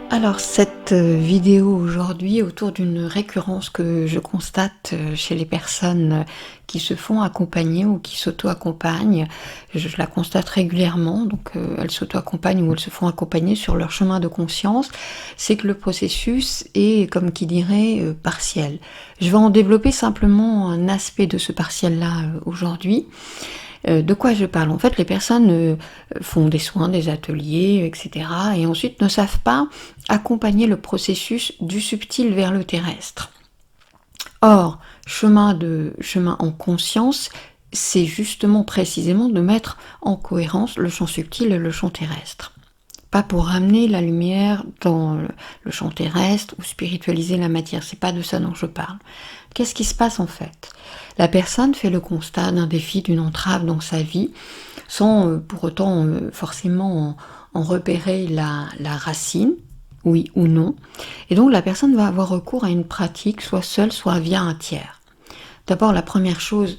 Alors cette vidéo aujourd'hui autour d'une récurrence que je constate chez les personnes qui se font accompagner ou qui s'auto-accompagnent. Je la constate régulièrement, donc elles s'auto-accompagnent ou elles se font accompagner sur leur chemin de conscience, c'est que le processus est, comme qui dirait, partiel. Je vais en développer simplement un aspect de ce partiel-là aujourd'hui. De quoi je parle? En fait, les personnes font des soins, des ateliers, etc. et ensuite ne savent pas accompagner le processus du subtil vers le terrestre. Or, chemin en conscience, c'est justement précisément de mettre en cohérence le champ subtil et le champ terrestre. Pas pour ramener la lumière dans le champ terrestre ou spiritualiser la matière, c'est pas de ça dont je parle. Qu'est-ce qui se passe en fait? La personne fait le constat d'un défi, d'une entrave dans sa vie, sans pour autant forcément en repérer la racine, oui ou non. Et donc la personne va avoir recours à une pratique, soit seule, soit via un tiers. D'abord, la première chose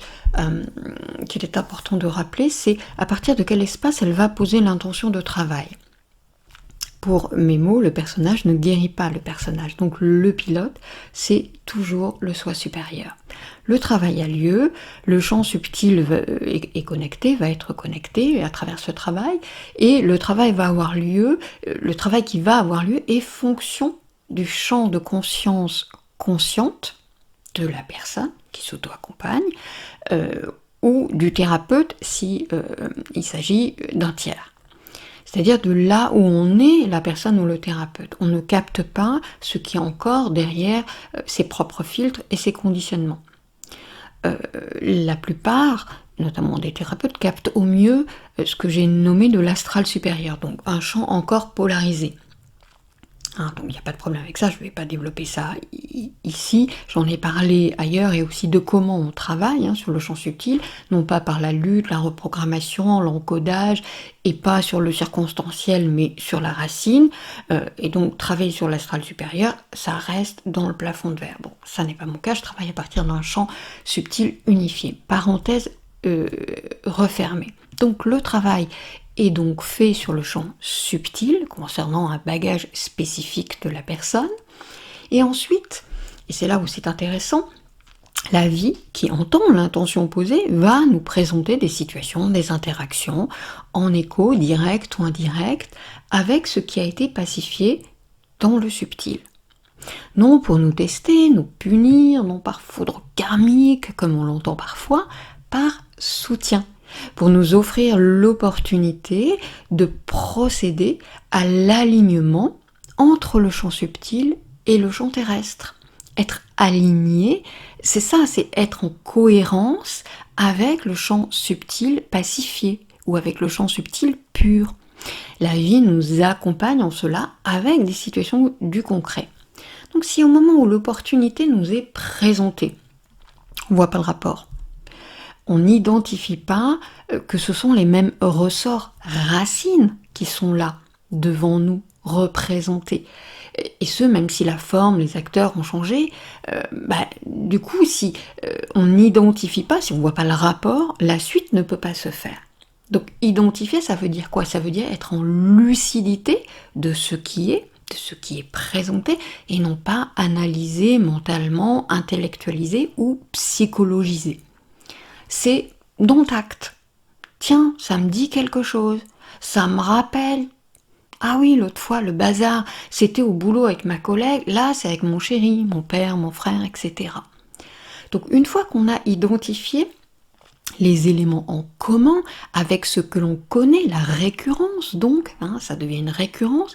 qu'il est important de rappeler, c'est à partir de quel espace elle va poser l'intention de travail. Pour mes mots, le personnage ne guérit pas le personnage. Donc le pilote, c'est toujours le soi supérieur. Le travail a lieu, le champ subtil est connecté, va être connecté à travers ce travail, et le travail va avoir lieu, le travail qui va avoir lieu est fonction du champ de conscience consciente de la personne qui s'auto-accompagne, ou du thérapeute si il s'agit d'un tiers. C'est-à-dire de là où on est la personne ou le thérapeute. On ne capte pas ce qui est encore derrière ses propres filtres et ses conditionnements. La plupart, notamment des thérapeutes, captent au mieux ce que j'ai nommé de l'astral supérieur, donc un champ encore polarisé. Donc il n'y a pas de problème avec ça, je ne vais pas développer ça ici, j'en ai parlé ailleurs et aussi de comment on travaille sur le champ subtil, non pas par la lutte, la reprogrammation, l'encodage, et pas sur le circonstanciel, mais sur la racine, et donc travailler sur l'astral supérieur, ça reste dans le plafond de verre. Bon, ça n'est pas mon cas, je travaille à partir d'un champ subtil unifié. Parenthèse refermée. Donc le travail est donc fait sur le champ subtil, concernant un bagage spécifique de la personne. Et ensuite, et c'est là où c'est intéressant, la vie, qui entend l'intention posée, va nous présenter des situations, des interactions, en écho, direct ou indirect, avec ce qui a été pacifié dans le subtil. Non pour nous tester, nous punir, non par foudre karmique, comme on l'entend parfois, par soutien, pour nous offrir l'opportunité de procéder à l'alignement entre le champ subtil et le champ terrestre. Être aligné, c'est ça, c'est être en cohérence avec le champ subtil pacifié ou avec le champ subtil pur. La vie nous accompagne en cela avec des situations du concret. Donc si au moment où l'opportunité nous est présentée, on ne voit pas le rapport, on n'identifie pas que ce sont les mêmes ressorts racines qui sont là, devant nous, représentés. Et ce, même si la forme, les acteurs ont changé, du coup, si on n'identifie pas, si on ne voit pas le rapport, la suite ne peut pas se faire. Donc identifier, ça veut dire quoi? Ça veut dire être en lucidité de ce qui est présenté, et non pas analysé mentalement, intellectualisé ou psychologisé. C'est dans tact. Tiens, ça me dit quelque chose, ça me rappelle. Ah oui, l'autre fois, le bazar, c'était au boulot avec ma collègue, là c'est avec mon chéri, mon père, mon frère, etc. Donc une fois qu'on a identifié les éléments en commun avec ce que l'on connaît, la récurrence donc, ça devient une récurrence,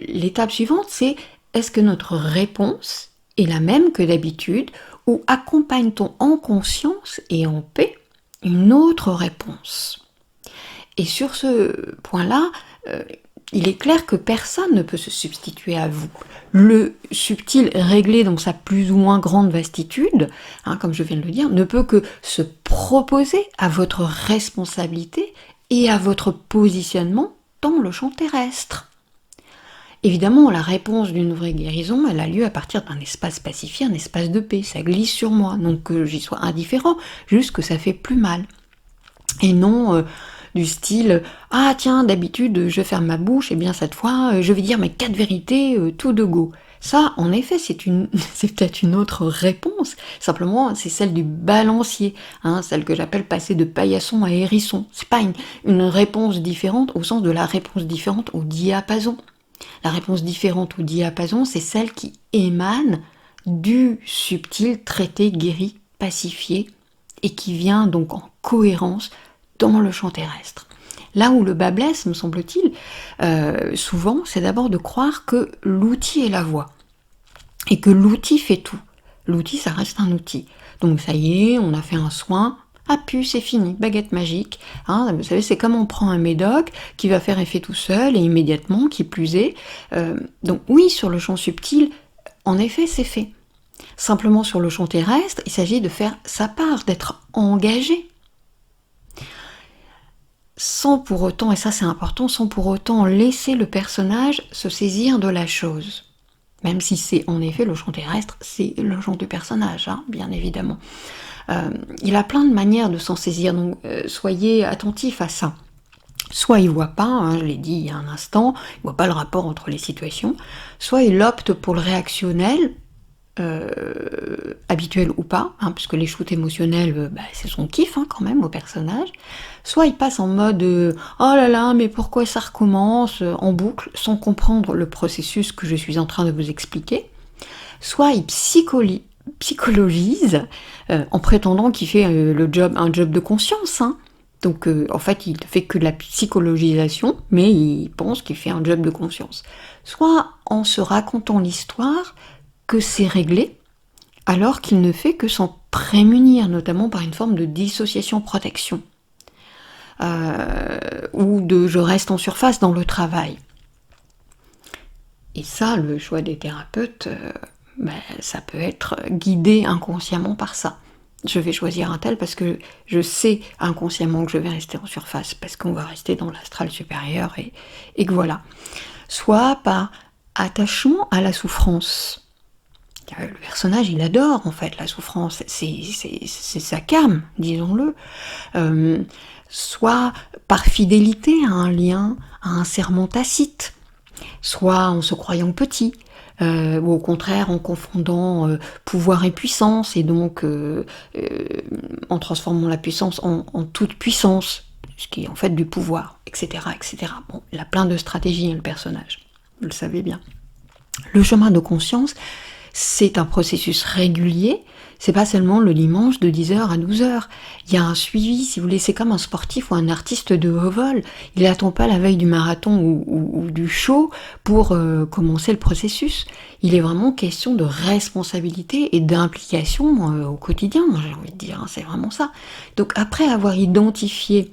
l'étape suivante c'est, est-ce que notre réponse est la même que d'habitude, ou accompagne-t-on en conscience et en paix une autre réponse? Et sur ce point-là, il est clair que personne ne peut se substituer à vous. Le subtil réglé dans sa plus ou moins grande vastitude, comme je viens de le dire, ne peut que se proposer à votre responsabilité et à votre positionnement dans le champ terrestre. Évidemment, la réponse d'une vraie guérison, elle a lieu à partir d'un espace pacifié, un espace de paix. Ça glisse sur moi, donc que j'y sois indifférent, juste que ça fait plus mal. Et non du style « Ah tiens, d'habitude, je ferme ma bouche, et bien cette fois, je vais dire mes 4 vérités tout de go ». Ça, en effet, c'est peut-être une autre réponse. Simplement, c'est celle du balancier, hein, celle que j'appelle passer de paillasson à hérisson. C'est pas une réponse différente au sens de la réponse différente au diapason. La réponse différente au diapason, c'est celle qui émane du subtil, traité, guéri, pacifié, et qui vient donc en cohérence dans le champ terrestre. Là où le bas blesse, me semble-t-il, souvent, c'est d'abord de croire que l'outil est la voie, et que l'outil fait tout. L'outil, ça reste un outil. Donc ça y est, on a fait un soin, pu, c'est fini, baguette magique. Hein, vous savez, c'est comme on prend un médoc qui va faire effet tout seul et immédiatement, qui plus est. Donc oui, sur le champ subtil, en effet, c'est fait. Simplement sur le champ terrestre, il s'agit de faire sa part, d'être engagé. Sans pour autant, et ça c'est important, sans pour autant laisser le personnage se saisir de la chose. Même si c'est en effet le champ terrestre, c'est le champ du personnage, hein, bien évidemment. Il a plein de manières de s'en saisir, donc soyez attentifs à ça. Soit il voit pas, hein, je l'ai dit il y a un instant, il voit pas le rapport entre les situations, soit il opte pour le réactionnel, habituel ou pas, hein, puisque les shoots émotionnels, c'est son kiff hein, quand même au personnage, soit il passe en mode oh là là, mais pourquoi ça recommence en boucle, sans comprendre le processus que je suis en train de vous expliquer, soit il psychologise en prétendant qu'il fait un job de conscience, hein. Donc en fait il ne fait que de la psychologisation, mais il pense qu'il fait un job de conscience. Soit en se racontant l'histoire que c'est réglé, alors qu'il ne fait que s'en prémunir, notamment par une forme de dissociation-protection, ou de je reste en surface dans le travail. Et ça, le choix des thérapeutes, ça peut être guidé inconsciemment par ça. Je vais choisir un tel parce que je sais inconsciemment que je vais rester en surface, parce qu'on va rester dans l'astral supérieur, et que voilà. Soit par attachement à la souffrance. Le personnage, il adore en fait la souffrance, c'est sa came, disons-le. Soit par fidélité à un lien, à un serment tacite, soit en se croyant petit, ou au contraire en confondant pouvoir et puissance, et donc en transformant la puissance en toute puissance, ce qui est en fait du pouvoir, etc. etc. Bon, il a plein de stratégies, hein, le personnage, vous le savez bien. Le chemin de conscience, c'est un processus régulier, c'est pas seulement le dimanche de 10h à 12h. Il y a un suivi, si vous voulez, c'est comme un sportif ou un artiste de haut vol. Il n'attend pas la veille du marathon ou du show pour commencer le processus. Il est vraiment question de responsabilité et d'implication au quotidien, moi j'ai envie de dire, hein, c'est vraiment ça. Donc après avoir identifié,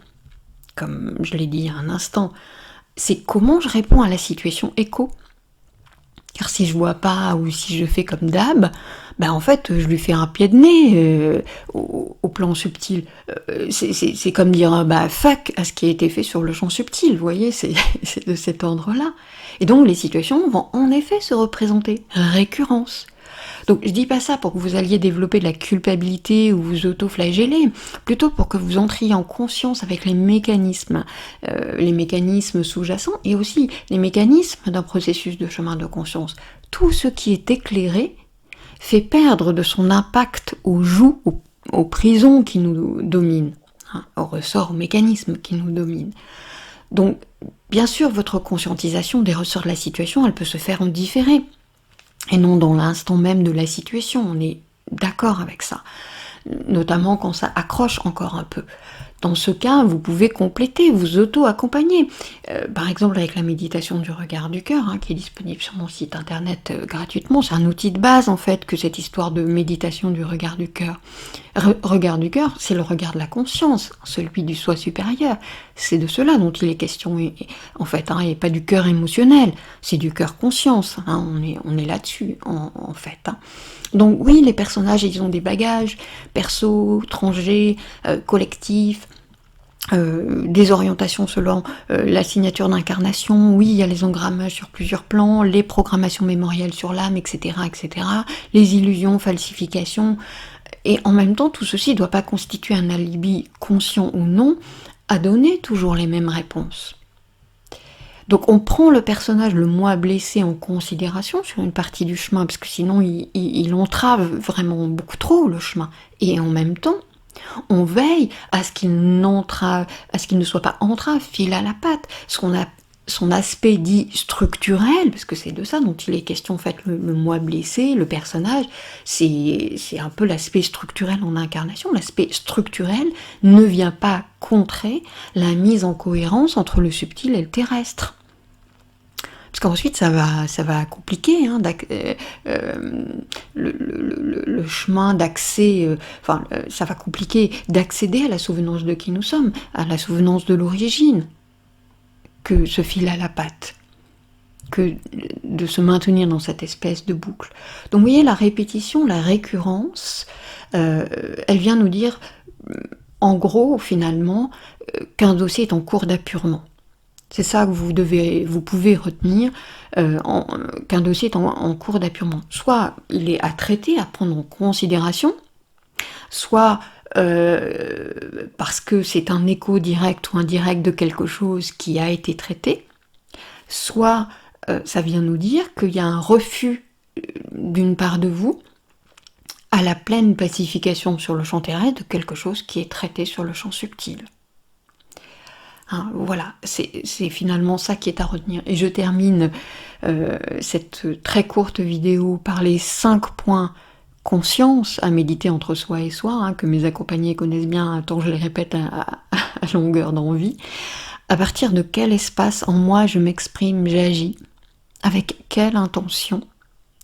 comme je l'ai dit il y a un instant, c'est comment je réponds à la situation écho. Car si je vois pas ou si je fais comme d'hab, en fait je lui fais un pied de nez au plan subtil. C'est comme dire fuck à ce qui a été fait sur le champ subtil, vous voyez, c'est de cet ordre-là. Et donc les situations vont en effet se représenter, récurrence. Donc je dis pas ça pour que vous alliez développer de la culpabilité ou vous auto-flageller, plutôt pour que vous entriez en conscience avec les mécanismes sous-jacents et aussi les mécanismes d'un processus de chemin de conscience. Tout ce qui est éclairé fait perdre de son impact aux joues, aux prisons qui nous dominent, hein, aux ressorts, aux mécanismes qui nous dominent. Donc bien sûr, votre conscientisation des ressorts de la situation, elle peut se faire en différé. Et non dans l'instant même de la situation, on est d'accord avec ça. Notamment quand ça accroche encore un peu. Dans ce cas, vous pouvez compléter, vous auto-accompagner. Par exemple avec la méditation du regard du cœur, hein, qui est disponible sur mon site internet gratuitement. C'est un outil de base en fait que cette histoire de méditation du regard du cœur. Regard du cœur, c'est le regard de la conscience, celui du soi supérieur. C'est de cela dont il est question en fait, hein, et pas du cœur émotionnel, c'est du cœur conscience. Hein, on est là-dessus en fait. Hein. Donc oui, les personnages, ils ont des bagages perso, étrangers, collectifs, des orientations selon la signature d'incarnation, oui, il y a les engrammages sur plusieurs plans, les programmations mémorielles sur l'âme, etc., etc., les illusions, falsifications, et en même temps, tout ceci ne doit pas constituer un alibi conscient ou non à donner toujours les mêmes réponses. Donc on prend le personnage, le moi blessé, en considération sur une partie du chemin, parce que sinon il entrave vraiment beaucoup trop le chemin. Et en même temps, on veille à ce qu'il ne soit pas entrave, fil à la patte. Son aspect dit structurel, parce que c'est de ça dont il est question, en fait, le moi blessé, le personnage, c'est un peu l'aspect structurel en incarnation. L'aspect structurel ne vient pas contrer la mise en cohérence entre le subtil et le terrestre. Parce qu'ensuite, ça va compliquer le chemin d'accès, ça va compliquer d'accéder à la souvenance de qui nous sommes, à la souvenance de l'origine, que ce fil à la patte, que de se maintenir dans cette espèce de boucle. Donc vous voyez, la répétition, la récurrence, elle vient nous dire, en gros, finalement, qu'un dossier est en cours d'appurement. C'est ça que vous pouvez retenir, qu'un dossier est en cours d'appurement. Soit il est à traiter, à prendre en considération, soit parce que c'est un écho direct ou indirect de quelque chose qui a été traité, soit ça vient nous dire qu'il y a un refus d'une part de vous à la pleine pacification sur le champ terrestre de quelque chose qui est traité sur le champ subtil. Voilà, c'est finalement ça qui est à retenir. Et je termine cette très courte vidéo par les 5 points conscience à méditer entre soi et soi, que mes accompagnés connaissent bien, tant je les répète à longueur d'envie. À partir de quel espace en moi je m'exprime, j'agis, avec quelle intention,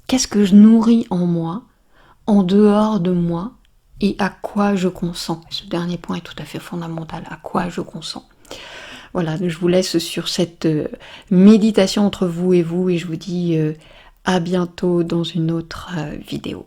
qu'est-ce que je nourris en moi, en dehors de moi, et à quoi je consens. Ce dernier point est tout à fait fondamental, à quoi je consens. Voilà, je vous laisse sur cette méditation entre vous, et je vous dis à bientôt dans une autre vidéo.